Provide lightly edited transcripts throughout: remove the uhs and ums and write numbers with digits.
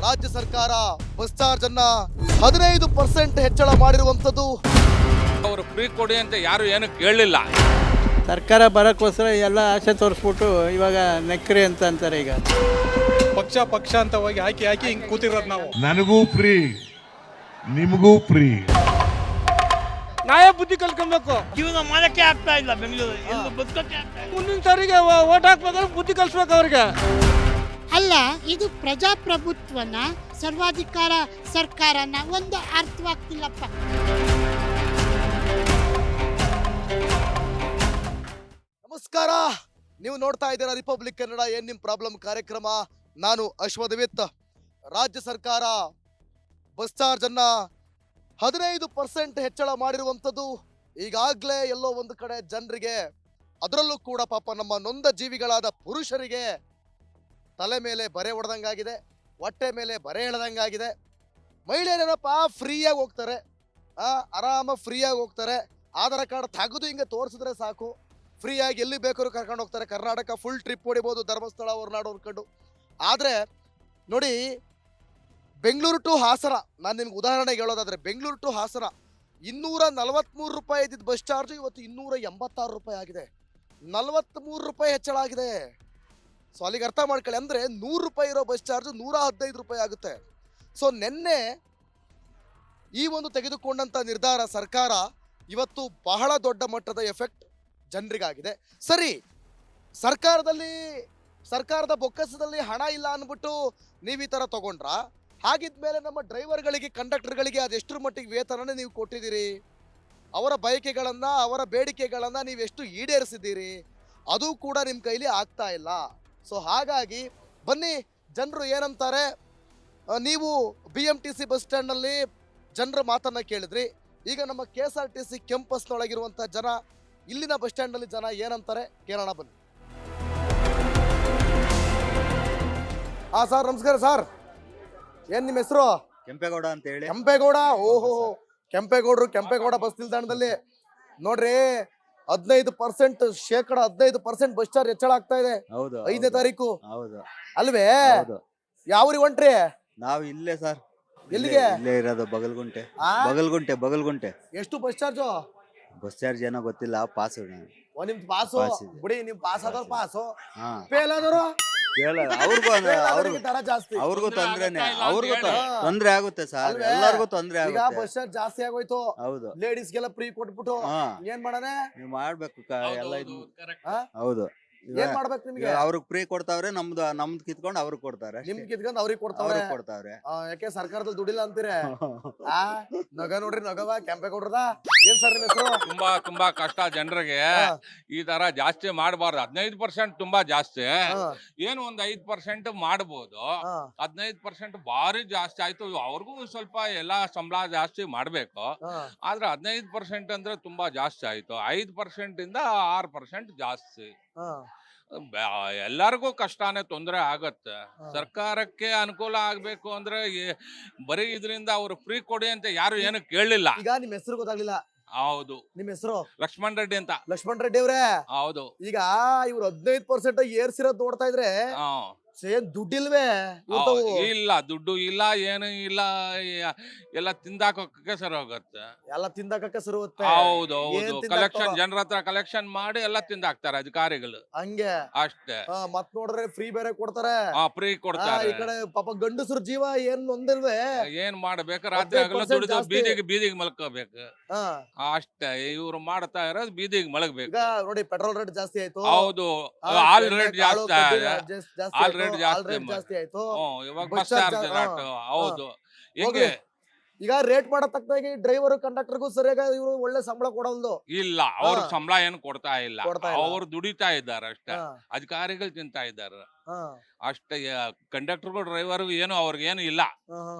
ರಾಜ್ಯ ಸರ್ಕಾರ bus charge ಅನ್ನ 15% ಹೆಚ್ಚಳ ಮಾಡಿರುವಂತದ್ದು. ಅವರು ಫ್ರೀ ಕೊಡಿ ಅಂತ ಯಾರು ಏನು ಕೇಳಲಿಲ್ಲ. ಸರ್ಕಾರ ಬರೋಕ್ಕೋಸ್ಕರ ಎಲ್ಲ ಆಸೆ ತೋರಿಸ್ಬಿಟ್ಟು ಇವಾಗ ನೆಕ್ರಿ ಅಂತ ಅಂತಾರೆ. ಈಗ ಪಕ್ಷ ಅಂತ ಹೋಗಿ ಹಾಕಿ ಹಿಂಗೆ ಕೂತಿರೋದು ನಾವು. ನನಗೂ ಫ್ರೀ ನಿಮಗೂ ಫ್ರೀ. ನಾವೇ ಬುದ್ಧಿ ಕಲ್ಕೊಬೇಕು. ಜೀವನ ಮಾಡಕ್ಕೆ ಆಗ್ತಾ ಇಲ್ಲ ಬೆಂಗಳೂರು, ಎಲ್ಲ ಬದುಕಕ್ಕೆ ಆಗ್ತಾ ಇಲ್ಲ. ಮುಂದಿನ ಸಾರಿಗೆ ಓಟ್ ಹಾಕ್ಬೇಕಾದ್ರೆ ಬುದ್ಧಿ ಕಲಿಸ್ಬೇಕು ಅವ್ರಿಗೆ. ಅಲ್ಲ, ಇದು ಪ್ರಜಾಪ್ರಭುತ್ವನ ಸರ್ವಾಧಿಕಾರ ಸರ್ಕಾರನ ಒಂದು ಅರ್ಥವಾಗ್ತಿಲ್ಲಪ್ಪ. ನಮಸ್ಕಾರ, ನೀವು ನೋಡ್ತಾ ಇದ್ದೀರಾ ರಿಪಬ್ಲಿಕ್ ಕನ್ನಡ ಏನ್ ನಿಮ್ ಪ್ರಾಬ್ಲಮ್ ಕಾರ್ಯಕ್ರಮ. ನಾನು ಅಶ್ವಥವಿತ್. ರಾಜ್ಯ ಸರ್ಕಾರ ಬಸ್ ಚಾರ್ಜ್ ಅನ್ನ 15% ಹೆಚ್ಚಳ ಮಾಡಿರುವಂಥದ್ದು. ಈಗಾಗಲೇ ಎಲ್ಲೋ ಒಂದು ಕಡೆ ಜನರಿಗೆ, ಅದರಲ್ಲೂ ಕೂಡ ಪಾಪ ನಮ್ಮ ನೊಂದ ಜೀವಿಗಳಾದ ಪುರುಷರಿಗೆ ತಲೆ ಮೇಲೆ ಬರೆ ಹೊಡೆದಂಗಾಗಿದೆ, ಹೊಟ್ಟೆ ಮೇಲೆ ಬರೆ ಎಳೆದಂಗಾಗಿದೆ. ಮಹಿಳೆಯರೇನಪ್ಪ ಫ್ರೀಯಾಗಿ ಹೋಗ್ತಾರೆ, ಆರಾಮ ಫ್ರೀಯಾಗಿ ಹೋಗ್ತಾರೆ. ಆಧಾರ್ ಕಾರ್ಡ್ ತೆಗೆದು ಹಿಂಗೆ ತೋರಿಸಿದ್ರೆ ಸಾಕು, ಫ್ರೀಯಾಗಿ ಎಲ್ಲಿ ಬೇಕಾದ್ರೂ ಕರ್ಕೊಂಡು ಹೋಗ್ತಾರೆ. ಕರ್ನಾಟಕ ಫುಲ್ ಟ್ರಿಪ್ ಹೊಡಿಬೋದು, ಧರ್ಮಸ್ಥಳ ಹೊರನಾಡು ಹೊರ್ಕೊಂಡು. ಆದರೆ ನೋಡಿ, ಬೆಂಗಳೂರು ಟು ಹಾಸನ, ನಾನು ನಿಮ್ಗೆ ಉದಾಹರಣೆಗೆ ಹೇಳೋದಾದ್ರೆ, ಬೆಂಗಳೂರು ಟು ಹಾಸನ 243 ರೂಪಾಯಿ ಇದ್ದಿದ್ದು ಬಸ್ ಚಾರ್ಜ್ ಇವತ್ತು 286 ರೂಪಾಯಿ ಆಗಿದೆ. 43 ರೂಪಾಯಿ ಹೆಚ್ಚಳ ಆಗಿದೆ. ಸೊ ಅಲ್ಲಿಗೆ ಅರ್ಥ ಮಾಡ್ಕೊಳ್ಳಿ, ಅಂದರೆ 100 ರೂಪಾಯಿ ಇರೋ ಬಸ್ ಚಾರ್ಜ್ 115 ರೂಪಾಯಿ ಆಗುತ್ತೆ. ಸೊ ನಿನ್ನೆ ಈ ಒಂದು ತೆಗೆದುಕೊಂಡಂಥ ನಿರ್ಧಾರ ಸರ್ಕಾರ ಇವತ್ತು ಬಹಳ ದೊಡ್ಡ ಮಟ್ಟದ ಎಫೆಕ್ಟ್ ಜನರಿಗಾಗಿದೆ. ಸರಿ, ಸರ್ಕಾರದ ಬೊಕ್ಕಸದಲ್ಲಿ ಹಣ ಇಲ್ಲ ಅಂದ್ಬಿಟ್ಟು ನೀವು ಈ ಥರ ತಗೊಂಡ್ರ? ಹಾಗಿದ್ಮೇಲೆ ನಮ್ಮ ಡ್ರೈವರ್ಗಳಿಗೆ, ಕಂಡಕ್ಟರ್ಗಳಿಗೆ ಅದೆಷ್ಟರ ಮಟ್ಟಿಗೆ ವೇತನನೇ ನೀವು ಕೊಟ್ಟಿದ್ದೀರಿ? ಅವರ ಬಯಕೆಗಳನ್ನು, ಅವರ ಬೇಡಿಕೆಗಳನ್ನು ನೀವೆಷ್ಟು ಈಡೇರಿಸಿದ್ದೀರಿ? ಅದು ಕೂಡ ನಿಮ್ಮ ಕೈಲಿ ಆಗ್ತಾ ಇಲ್ಲ. ಸೊ ಹಾಗಾಗಿ ಬನ್ನಿ, ಜನರು ಏನಂತಾರೆ, ನೀವು BMTC ಬಸ್ ಸ್ಟ್ಯಾಂಡ್ನಲ್ಲಿ ಜನರ ಮಾತನ್ನು ಕೇಳಿದ್ರಿ. ಈಗ ನಮ್ಮ KSRTC ಕ್ಯಾಂಪಸ್ನೊಳಗಿರುವಂಥ ಜನ, ಇಲ್ಲಿನ ಬಸ್ ಸ್ಟ್ಯಾಂಡ್ನಲ್ಲಿ ಜನ ಏನಂತಾರೆ ಕೇಳೋಣ ಬನ್ನಿ. ಸರ್ ನಮಸ್ಕಾರ ಸರ್, ಏನ್ ನಿಮ್ಮ ಹೆಸರು? ಕೆಂಪೇಗೌಡ ಅಂತ ಹೇಳಿ. ಕೆಂಪೇಗೌಡ, ಓಹೋ, ಕೆಂಪೇಗೌಡ ಬಸ್ ನಿಲ್ದಾಣದಲ್ಲಿ ನೋಡ್ರಿ 15% ಶೇಕಡ 15% ಬಸ್ ಚಾರ್ಜ್ ಹೆಚ್ಚಳ ಆಗ್ತಾ ಇದೆ. ಹೌದು, 5ನೇ ತಾರೀಕು. ಹೌದು ಅಲ್ವೇ? ಹೌದು. ಯಾವ್ರಿ ಹೊಂಟ್ರಿ? ನಾವು ಇಲ್ಲೇ ಸರ್. ಎಲ್ಲಿಗೆ? ಇಲ್ಲೇ ಇರೋದು ಬಗಲ್ಗುಂಟೆ. ಎಷ್ಟು ಬಸ್ ಚಾರ್ಜು? ಬಸ್ ಚಾರ್ಜ್ ಏನೋ ಗೊತ್ತಿಲ್ಲ. ಪಾಸ್ ನಿಮ್ದು ಪಾಸು ಪಾಸ್ ಇದೆ. ಬಿಡಿ, ನಿಮ್ ಪಾಸ್ ಆದವ್ರು ಪಾಸು, ಹಾ, ಫೇಲ್ ಆದವರು ಅವ್ರಿಗೂ ಜಾಸ್ತಿ, ಅವ್ರಿಗೂ ತೊಂದ್ರೆನೆ, ಅವ್ರಿಗೂ ತೊಂದ್ರೆ ಆಗುತ್ತೆ ಸರ್. ಅಲ್ವೇ? ಎಲ್ಲರಿಗೂ ತೊಂದ್ರೆ ಈಗ ಆಗುತ್ತೆ. ಬಸ್ ಚಾರ್ಜ್ ಜಾಸ್ತಿ ಆಗೋಯ್ತು. ಹೌದು, ಲೇಡೀಸ್ಗೆಲ್ಲ ಫ್ರೀ ಕೊಟ್ಬಿಟ್ಟು ಹಾ, ಏನ್ ಮಾಡೋಣ? ನೀವು ಮಾಡ್ಬೇಕು ಎಲ್ಲ ಇದು. ಹಾ? ಹೌದು, ಏನ್ ಮಾಡ್ಬೇಕು ನಿಮ್ಗೆ? ಅವ್ರಿಗೆ ಫ್ರೀ ಕೊಡ್ತಾವ್ರೆ, ನಮ್ದು ಕಿತ್ಕೊಂಡು ಅವ್ರಿಗೆ ಕೊಡ್ತಾರೆ. ನಿಮ್ ಕಿತ್ಕೊಂಡ್ ಅವ್ರಿಗೆ ಕೊಡ್ತಾವ್ರೆ. ಯಾಕೆ ಸರ್ಕಾರದಲ್ಲಿ ದುಡ್ಡಿಲ್ಲ ಅಂತೀರಿ? ನಗ ನೋಡ್ರಿ, ನಗವ ಕೆಂಪೇಗೌಡ್ರದ. ಏನ್ ಸರ್ ನಿಮ್ಮ ಹೆಸರು? ತುಂಬಾ ಕಷ್ಟ ಜನರಿಗೆ. ಈ ತರ ಜಾಸ್ತಿ ಮಾಡಬಾರ್ದು. 15% ತುಂಬಾ ಜಾಸ್ತಿ. ಏನು ಒಂದ್ 5% ಮಾಡಬಹುದು. 15% ಭಾರಿ ಜಾಸ್ತಿ ಆಯ್ತು. ಅವ್ರಿಗೂ ಸ್ವಲ್ಪ ಎಲ್ಲಾ ಸಂಬಳ ಜಾಸ್ತಿ ಮಾಡ್ಬೇಕು. ಆದ್ರೆ 15% ಅಂದ್ರೆ ತುಂಬಾ ಜಾಸ್ತಿ ಆಯ್ತು. 5% ಇಂದ 6% ಜಾಸ್ತಿ. ಎಲ್ಲರಿಗೂ ಕಷ್ಟನೇ, ತೊಂದರೆ ಆಗತ್ತೆ. ಸರ್ಕಾರಕ್ಕೆ ಅನುಕೂಲ ಆಗ್ಬೇಕು ಅಂದ್ರೆ ಬರೀ ಇದರಿಂದ ಅವ್ರು ಫ್ರೀ ಕೊಡಿ ಅಂತ ಯಾರು ಏನು ಕೇಳಲಿಲ್ಲ. ಈಗ ನಿಮ್ ಹೆಸರು ಗೊತ್ತಾಗ್ಲಿಲ್ಲ. ಹೌದು, ನಿಮ್ ಹೆಸರು ಲಕ್ಷ್ಮಣ್ ರೆಡ್ಡಿ ಅಂತ. ಲಕ್ಷ್ಮಣ್ ರೆಡ್ಡಿ ಅವ್ರೆ, ಹೌದು. ಈಗ ಇವ್ರು 15% ಏರ್ಸಿರೋದ್ ನೋಡ್ತಾ ಇದ್ರೆ ಏನ್ ದುಡ್ಡಿಲ್ವೇ? ಇಲ್ಲ, ದುಡ್ಡು ಇಲ್ಲ, ಏನು ಇಲ್ಲ, ಎಲ್ಲ ತಿಂದಾಕೋಕೆ ಸರ್ ಹೋಗುತ್ತೆ. ಎಲ್ಲ ತಿಂದಾಕಕ್ಕೆ ಸರುತ್ತೆ. ಹೌದು, ಕಲೆಕ್ಷನ್, ಜನರ ಹತ್ರ ಕಲೆಕ್ಷನ್ ಮಾಡಿ ಎಲ್ಲ ತಿಂದಾಕ್ತಾರೆ ಅಧಿಕಾರಿಗಳು. ಹಂಗೆ ಅಷ್ಟೇ. ಮತ್ ನೋಡಿದ್ರೆ ಫ್ರೀ ಬೇರೆ ಕೊಡ್ತಾರೆ. ಫ್ರೀ ಕೊಡ್ತಾರೆ. ಈ ಕಡೆ ಪಾಪ ಗಂಡಸರ ಜೀವ ಏನ್ ಒಂದಿಲ್ವೇ? ಏನ್ ಮಾಡ್ಬೇಕು? ರಾತ್ರಿ ಹಗಲು ದುಡಿದು ಬೀದಿಗೆ ಮಲ್ಕೋಬೇಕು. ಅಷ್ಟೇ ಇವ್ರು ಮಾಡ್ತಾ ಇರೋದು, ಬೀದಿಗೆ ಮಲಗಬೇಕು. ಈಗ ನೋಡಿ, ಪೆಟ್ರೋಲ್ ರೇಟ್ ಜಾಸ್ತಿ ಆಯ್ತು. ಹೌದು, ಆಲ್ ರೇಟ್ ಜಾಸ್ತಿ ಆಯ್ತು. ಇವಾಗ ಬಸ್ ಚಾರ್ಜ್. ಹೌದು. ಹೆಂಗೆ ಈಗ ರೇಟ್ ಮಾಡೋ ತಕ್ಕನಾಗಿ ಡ್ರೈವರ್, ಕಂಡಕ್ಟರ್ಗೂ ಸರಿಯಾಗಿ ಇವರು ಒಳ್ಳೆ ಸಂಬಳ ಕೊಡಲ್ದು. ಇಲ್ಲ, ಅವ್ರ ಸಂಬಳ ಏನು ಕೊಡ್ತಾ ಇಲ್ಲ. ಅವ್ರು ದುಡಿತಾ ಇದ್ದಾರೆ ಅಷ್ಟೇ. ಅಧಿಕಾರಿಗಳು ತಿಂತಾ ಇದ್ದಾರೆ ಅಷ್ಟೇ. ಕಂಡಕ್ಟರ್ಗಳು, ಡ್ರೈವರ್ ಏನು ಅವ್ರಿಗೇನು ಇಲ್ಲ.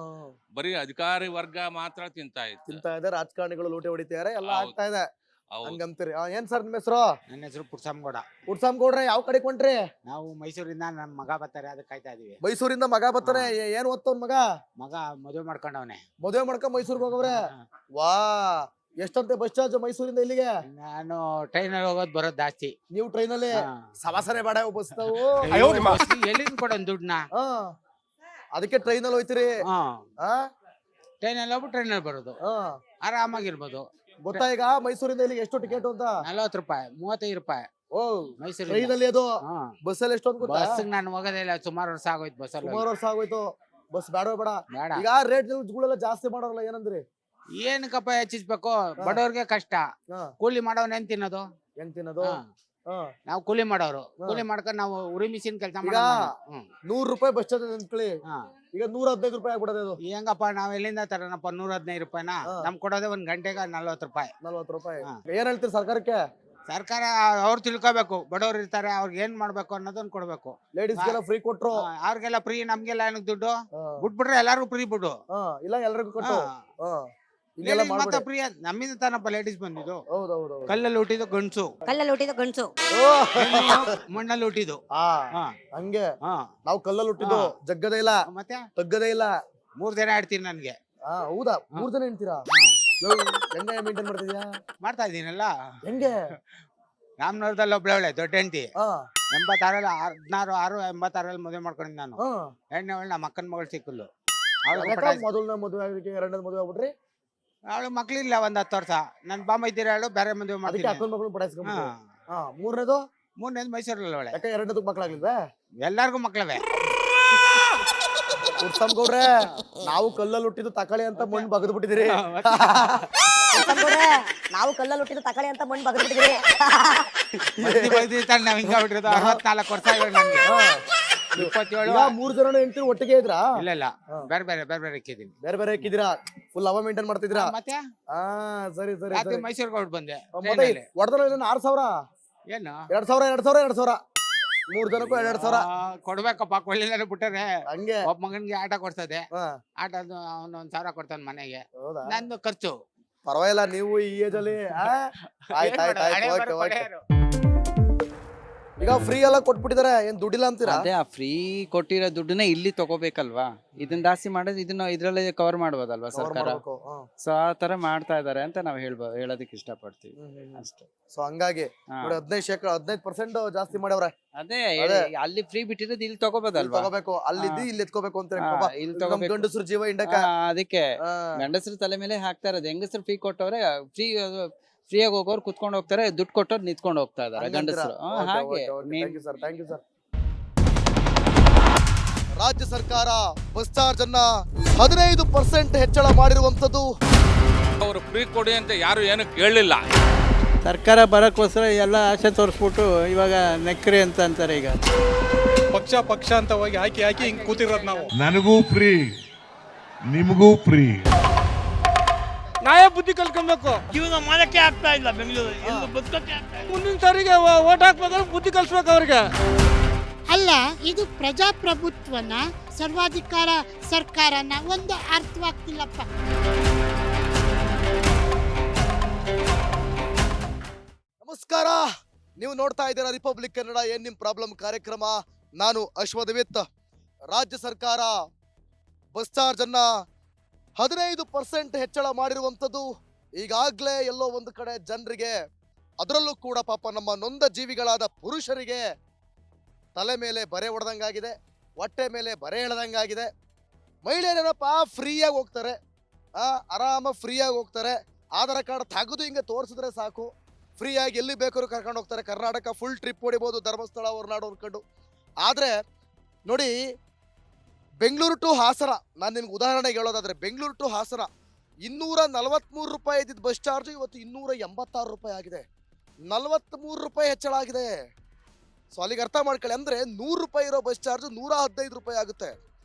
ಬರೀ ಅಧಿಕಾರಿ ವರ್ಗ ಮಾತ್ರ ತಿಂತಾ ಇದೆ. ರಾಜಕಾರಣಿಗಳು ಲೂಟಿ ಹೊಡಿತಾರೆ, ಎಲ್ಲ ಆಗ್ತಾ ಇದೆ. ಹಂಗಂತೀರಿ. ಏನ್ ಸರ್ ನಿಮ್ಮ ಹೆಸರು? ನನ್ನ ಹೆಸರು ಪುಟ್ಸಮ್ಗೌಡ. ಪುಟ್ಸಮ್ಗೌಡ್ರೆ, ಯಾವ ಕಡೆ ಕೊಂಡ್ರಿ? ನಾವು ಮೈಸೂರಿಂದ ನನ್ನ ಮಗ ಬರ್ತಾರೆ, ಅದಕ್ಕೆ ಕಾಯ್ತಾ ಇದೀವಿ. ಮೈಸೂರಿಂದ ಮಗ ಬರ್ತಾನೆ. ಏನ್ ಓದ್ತವ್ ಮಗ? ಮದುವೆ ಮಾಡ್ಕೊಂಡವನೆ. ಮದುವೆ ಮಾಡ್ಕೊಂಡ್ ಮೈಸೂರ್ಗೆ ಹೋಗವ್ರೆ. ವಾ, ಎಷ್ಟಂತೆ ಬಸ್ ಚಾರ್ಜ್ ಮೈಸೂರಿಂದ ಇಲ್ಲಿಗೆ? ನಾನು ಟ್ರೈನಲ್ಲಿ ಹೋಗೋದು ಬರೋದು ಜಾಸ್ತಿ. ನೀವು ಟ್ರೈನಲ್ಲಿ? ಸವಾಸನೆ ಬೇಡ ಬಸ್ ನಾವು. ಎಲ್ಲಿಂದ ಕೊಡೋನ್ ದುಡ್ಡನ್ನ? ಅದಕ್ಕೆ ಟ್ರೈನ್ ಅಲ್ಲಿ ಹೋಯ್ತಿರಿ ಹಾ ಆ? ಟ್ರೈನಲ್ಲಿ ಹೋಗ್ಬಿಟ್ಟು ಟ್ರೈನಲ್ಲಿ ಬರೋದು ಆ. ಆರಾಮಾಗಿರ್ಬೋದು. ಗೊತ್ತಾ ಈಗ ಮೈಸೂರಿಂದ ಇಲ್ಲಿಗೆ ಎಷ್ಟು ಟಿಕೆಟ್ ಅಂತ? 40 ರೂಪಾಯಿ 35 ರೂಪಾಯಿ ಓ ಮೈಸೂರು. ಟ್ರೈನ್ ಅಲ್ಲಿ ಅದು ಹಾ ಬಸ್ ಅಲ್ಲಿ ಎಷ್ಟು ಅಂತ ಗೊತ್ತಾ? ಬಸ್ ನಾನು ಹೋಗೋದೇ ಇಲ್ಲ, ಸುಮಾರು ವರ್ಷ ಆಗೋಯ್ತು ಬಸ್ಸಲ್ಲಿ. ಸುಮಾರು ವರ್ಷ ಆಗೋಯ್ತು. ಬಸ್ ಬೇಡ ಬೇಡ. ಬೇಡ. ಈಗ ರೇಟ್ ಗಳೆಲ್ಲ ಜಾಸ್ತಿ ಮಾಡೋರಲ್ಲ, ಏನಂದ್ರಿ? ಏನಕ್ಕಪ್ಪ ಹೆಚ್ಚಿಸ್ಬೇಕು, ಬಡವ್ರಿಗೆ ಕಷ್ಟ. ಹಾ. ಕೂಲಿ ಮಾಡೋನ್ ಏನ್ ತಿನ್ನೋದು? ಹೆಂಗ್ ತಿನ್ನೋದು? ಹಾ. ಹಾ. ನಾವು ಕೂಲಿ ಮಾಡೋರು, ಹಾ. ಕೂಲಿ ಮಾಡ್ಕೊಂಡು ನಾವು ಉರಿ ಮಿಷಿನ್ ಕೆಲಸ ಈಗ ಮಾಡೋದು. 100 ರೂಪಾಯಿ ಬಸ್ ಚಾರ್ಜ್ ಅಂದ್ಕೊಳ್ಳಿ, ಹಾ ಈಗ 115 ರೂಪಾಯಿ ಆಗ್ಬಿಡೋದು ಅದು. ಹೆಂಗಪ್ಪ ನಾವ್ ಎಲ್ಲಿಂದ ತರೋಣಪ್ಪ 115 ರೂಪಾಯಿನ? ಹಾ. ನಮ್ ಕೊಡೋದೇ ಒಂದ್ ಗಂಟೆಗೆ 40 ರೂಪಾಯಿ. 40 ರೂಪಾಯಿ. ಹಾ. ಏನ್ ಹೇಳ್ತೀರಿ ಸರ್ಕಾರಕ್ಕೆ? ಸರ್ಕಾರ ಅವ್ರು ತಿಳ್ಕೊಬೇಕು, ಬಡವ್ರು ಇರ್ತಾರೆ, ಅವ್ರಿಗೆ ಏನ್ ಮಾಡ್ಬೇಕು ಅನ್ನೋದನ್ನ ಕೊಡ್ಬೇಕು. ಲೇಡೀಸ್ಗೆಲ್ಲ ಫ್ರೀ ಕೊಟ್ರು. ಅವ್ರಿಗೆಲ್ಲ ಫ್ರೀ, ನಮ್ಗೆಲ್ಲ ಏನಕ್ಕೆ ದುಡ್ಡು? ಹಾ. ಬಿಟ್ಬಿಟ್ರೆ ಎಲ್ಲಾರ್ಗು ಫ್ರೀ ಬಿಡು. ಹಾ, ಇಲ್ಲ ಎಲ್ರಿಗೂ ಕೊಟ್ಟು. ಹಾ. ಹಿಂಗೆಲ್ಲ ಲೇಡೀಸ್ ಮಾತ್ರ ಮಾಡ್ಬೇಡಿ. ಫ್ರೀ, ನಮ್ಮಿಂದ ತಾನಪ್ಪ ಲೇಡೀಸ್ ಬಂದಿದ್ದು. ಹೌದೌದು. ಕಲ್ಲಲ್ಲಿ ಹುಟ್ಟಿದ್ದು ಗಂಡ್ಸು, ಕಲ್ಲಲ್ಲಿ ಹುಟ್ಟಿದ ಗಂಡಸು, ಮಣ್ಣಲ್ಲಿ ಹುಟ್ಟಿದ್ದು. ಹಾ, ಹಾ ಹಂಗೆ ಹಾ ನಾವು ಕಲ್ಲಲ್ಲಿ ಹುಟ್ಟಿದ್ದು, ಹಾ. ಜಗ್ಗದೇ ಇಲ್ಲ, ಮತ್ತೆ ತಗ್ಗದೇ ಇಲ್ಲ. 3 ದಿನ ಆಡ್ತೀನಿ ನನ್ಗೆ. ಹಾ, ಹೌದಾ? 3 ಜನ ಹೇಳ್ತೀರಾ? ಹೆಂಗೆ ಮೇಂಟೈನ್ ಮಾಡ್ತಿದ್ಯಾ? ಮಾಡ್ತಾ ಇದೀನಲ್ಲ. ಹೆಂಗೆ? ರಾಮನಗರದಲ್ಲಿ ಒಬ್ಳೆ ದೊಡ್ಡ ಹೆಂಡತಿ, ಹಾ. 86 16 ಮದುವೆ ಮಾಡ್ಕೊಂಡಿದ್ದು ನಾನು. ಹಾ. ಹೆಣ್ಣು ನಮ್ಮ ಅಕ್ಕನ ಮಗಳು ಸಿಕ್ಕಲು. ಯಾಕ ಮೊದಲನೇ ಮದುವೆ ಆಗಿದ್ದಕ್ಕೆ ಎರಡನೇ ಮದುವೆ ಆಗ್ಬಿಟ್ರಿ? ಅವಳು ಮಕ್ಳಿಲ್ಲ, ಒಂದ್ 10 ವರ್ಷ. ನನ್ ಬಾಮ ಇದ್ದೀರ ಹೇಳು, ಬೇರೆ ಮದುವೆ ಅದಕ್ಕೆ ಮಾಡ್ತೀನಿ. ಅಕ್ಕನ ಮಗಳು ಹಾ ಪಡಾಯಿಸ್ಕೊಂಡ್ಬಿಟ್ರಿ. ಹಾ, ಮೂರನೇದು? 3ನೇದು ಮೈಸೂರಲ್ಲಿ ಅವಳೆ. ಯಾಕೆ ಎರಡನೇದಕ್ಕೆ ಮಕ್ಕಳಾಗ್ಲಿಲ್ವೇ? ಎಲ್ಲಾರ್ಗು ಮಕ್ಳವೆ. ಗೌಡ್ರೆ, ನಾವು ಕಲ್ಲಲ್ಲಿ ಹುಟ್ಟಿದ್ದು ತಕಳಿ ಅಂತ ಮಣ್ಣು ಬಗದ್ ಬಿಟ್ಟಿದಿರಿ. ನಾವು ಕಲ್ಲಲ್ಲಿ ಹುಟ್ಟಿದ ತಕಳಿ ಅಂತ ಮಣ್ಣು ಬಗ್ಬಿಟ್ಟಿದ್ದೀವಿ. ನಾವ್ ಹಿಂಗ ಬಿಟ್ಟಿರೋದು. 64 ವರ್ಷ ಇವಾಗ ನನ್ಗೆ. 27. ಈಗ 3 ಜನ ಹೆಂಡತಿ ಒಟ್ಟಿಗೆ ಇದ್ರಾ? ಇಲ್ಲ ಇಲ್ಲ, ಬೇರೆ ಬೇರೆ ಬೇರೆ ಬೇರೆ ಇಕ್ಕಿದೀನಿ. ಬೇರೆ ಬೇರೆ ಇಕ್ಕಿದಿರಾ? ಫುಲ್ ಅವ ಮೇಂಟೈನ್ ಮಾಡ್ತಿದ್ದೀರಾ? ಮತ್ತೆ ಹಾ, ಸರಿ ಸರಿ ರಾತ್ರಿ ಸರಿ. ಮೈಸೂರ್ಗೆ ಹೊರಟು ಬಂದೆ. ಮತ್ತೆ ಹೊಡೆದ್ರೆ 6000? ಏನು 2000 3 ಜನಕ್ಕೂ 2000. ಕೊಡ್ಬೇಕಪ್ಪ, ಕೊಳ್ಳಿಲ್ಲ ಬಿಟ್ಟರೆ. ಹಂಗೆ ಒಬ್ಬ ಮಗನ್ಗೆ ಆಟ ಕೊಡ್ತದೆ, ಹಾ. ಆಟ ಅವನು 1000 ಕೊಡ್ತಾನೆ ಮನೆಗೆ. ಹೌದಾ? ನಂದು ಖರ್ಚು. ಪರವಾಗಿಲ್ಲ, ನೀವು ಈ ಏಜ್ ಅಲ್ಲಿ. ಆಯ್ತು ಆಯ್ತು ಆಯ್ತು, ಓಕೆ ಓಕೆ. ಈಗ ಫ್ರೀ ಎಲ್ಲ ಕೊಟ್ಬಿಟ್ಟಿದಾರೆ, ಏನ್ ದುಡ್ಡಿಲ್ಲ ಅಂತೀರಾ? ಅದೇ ಆ ಫ್ರೀ ಕೊಟ್ಟಿರೋ ದುಡ್ಡನ್ನ ಇಲ್ಲಿ ತಗೋಬೇಕಲ್ವಾ? ಇದನ್ನ ಜಾಸ್ತಿ ಮಾಡೋದು ಇದನ್ನ ಇದ್ರಲ್ಲೇ ಕವರ್ ಮಾಡ್ಬೋದಲ್ವಾ ಸರ್ಕಾರ? ಸೊ ಆ ತರ ಮಾಡ್ತಾ ಇದಾರೆ ಅಂತ ನಾವು ಹೇಳೋದಕ್ಕೆ ಇಷ್ಟಪಡ್ತೀವಿ ಅಷ್ಟೇ. ಸೊ ಹಂಗಾಗಿ ಹಾ. ನೋಡಿ 15% ಜಾಸ್ತಿ ಮಾಡ್ಯವ್ರೆ. ಅದೇ ಅದೇ. ಅಲ್ಲಿ ಫ್ರೀ ಬಿಟ್ಟಿರೋದು ಇಲ್ಲಿ ತಗೋಬೋದಲ್ವಾ? ತಗೋಬೇಕು, ಅಲ್ಲಿದ್ದು ಇಲ್ಲಿ ಎತ್ಕೋಬೇಕು ಅಂತ ಹೇಳಿ ಹಾ, ಪಾಪ ಇಲ್ಲಿ ನಮ್ ತಗೋಬೇಕು. ಗಂಡಸ್ರು ಜೀವ ಇಂಡಕ. ಅದಕ್ಕೆ ಗಂಡಸರು ತಲೆ ಮೇಲೆ ಹಾಕ್ತಾ ಇರೋದು. ಹೆಂಗಸರು ಫ್ರೀ ಕೊಟ್ಟವ್ರೆ, ಫ್ರೀಯಾಗಿ ಹೋಗೋರು ಕುತ್ಕೊಂಡು ಹೋಗ್ತಾರೆ, ದುಡ್ಡು ಕೊಟ್ಟವ್ರು ನಿಂತ್ಕೊಂಡು ಹೋಗ್ತಾ ಇದಾರೆ ಗಂಡಸರು. ಹಾಗೆ ಥ್ಯಾಂಕ್ ಯು ಸರ್. ರಾಜ್ಯ ಸರ್ಕಾರ ಬಸ್ ಚಾರ್ಜ್ ಅನ್ನ 15% ಹೆಚ್ಚಳ ಮಾಡಿರುವಂತದ್ದು. ಅವರು ಫ್ರೀ ಕೊಡಿ ಅಂತ ಯಾರು ಏನು ಕೇಳಲಿಲ್ಲ. ಸರ್ಕಾರ ಬರೋಕ್ಕೋಸ್ಕರ ಎಲ್ಲ ಆಸೆ ತೋರಿಸ್ಬಿಟ್ಟು ಇವಾಗ ನೆಕ್ರಿ ಅಂತ ಅಂತಾರೆ. ಈಗ ಪಕ್ಷ ಅಂತ ಹೋಗಿ ಹಾಕಿ ಹಿಂಗ್ ಕೂತಿರೋದು ನಾವು. ನನಗೂ ಫ್ರೀ, ನಿಮಗೂ ಫ್ರೀ. ನಾವೇ ಬುದ್ಧಿ ಕಲ್ಕೊಬೇಕು. ಜೀವನ ಮಾಡಕ್ಕೆ ಆಗ್ತಾ ಇಲ್ಲ ಬೆಂಗಳೂರಲ್ಲಿ, ಎಲ್ಲ ಬದುಕಕ್ಕೆ ಆಗ್ತಾ ಇಲ್ಲ. ಮುಂದಿನ ಸಾರಿಗೆ ಓಟ್ ಹಾಕ್ಬೇಕಾದ್ರೆ ಬುದ್ಧಿ ಕಲ್ಸ್ಬೇಕು ಅವ್ರಿಗೆ. ಅಲ್ಲ, ಇದು ಪ್ರಜಾಪ್ರಭುತ್ವನ, ಸರ್ವಾಧಿಕಾರ ಸರ್ಕಾರನ ಒಂದು ಅರ್ಥವಾಗ್ತಿಲ್ಲಪ್ಪ. ನಮಸ್ಕಾರ, ನೀವು ನೋಡ್ತಾ ಇದ್ದೀರಾ ರಿಪಬ್ಲಿಕ್ ಕನ್ನಡ ಏನ್ ನಿಮ್ ಪ್ರಾಬ್ಲಮ್ ಕಾರ್ಯಕ್ರಮ. ನಾನು ಅಶ್ವಥ್. ರಾಜ್ಯ ಸರ್ಕಾರ ಬಸ್ ಚಾರ್ಜ್ ಅನ್ನ 15% ಹೆಚ್ಚಳ ಮಾಡಿರುವಂಥದ್ದು. ಈಗಾಗಲೇ ಎಲ್ಲೋ ಒಂದು ಕಡೆ ಜನರಿಗೆ, ಅದರಲ್ಲೂ ಕೂಡ ಪಾಪ ನಮ್ಮ ನೊಂದ ಜೀವಿಗಳಾದ ಪುರುಷರಿಗೆ ತಲೆ ಮೇಲೆ ಬರೆ ಹೊಡೆದಂಗಾಗಿದೆ, ಹೊಟ್ಟೆ ಮೇಲೆ ಬರೆ ಎಳೆದಂಗಾಗಿದೆ. ಮಹಿಳೆಯರೇನಪ್ಪ ಫ್ರೀಯಾಗಿ ಹೋಗ್ತಾರೆ, ಆರಾಮ ಫ್ರೀಯಾಗಿ ಹೋಗ್ತಾರೆ. ಆಧಾರ್ ಕಾರ್ಡ್ ತೆಗೆದು ಹಿಂಗೆ ತೋರಿಸಿದ್ರೆ ಸಾಕು, ಫ್ರೀಯಾಗಿ ಎಲ್ಲಿ ಬೇಕಾದ್ರೂ ಕರ್ಕೊಂಡು ಹೋಗ್ತಾರೆ. ಕರ್ನಾಟಕ ಫುಲ್ ಟ್ರಿಪ್ ಹೊಡಿಬೋದು, ಧರ್ಮಸ್ಥಳ ಹೊರನಾಡು ಹೊರ್ಕೊಂಡು. ಆದರೆ ನೋಡಿ, ಬೆಂಗಳೂರು ಟು ಹಾಸನ, ನಾನು ನಿಮ್ಗೆ ಉದಾಹರಣೆಗೆ ಹೇಳೋದಾದ್ರೆ, ಬೆಂಗಳೂರು ಟು ಹಾಸನ 243 ರೂಪಾಯಿ ಇದ್ದಿದ್ದು ಬಸ್ ಚಾರ್ಜ್ ಇವತ್ತು 286 ರೂಪಾಯಿ ಆಗಿದೆ. 43 ರೂಪಾಯಿ ಹೆಚ್ಚಳ ಆಗಿದೆ. ಸೊ ಅಲ್ಲಿಗೆ ಅರ್ಥ ಮಾಡ್ಕೊಳ್ಳಿ, ಅಂದ್ರೆ 100 ರೂಪಾಯಿ ಇರೋ ಬಸ್ ಚಾರ್ಜ್ 115 ರೂಪಾಯಿ ಆಗುತ್ತೆ.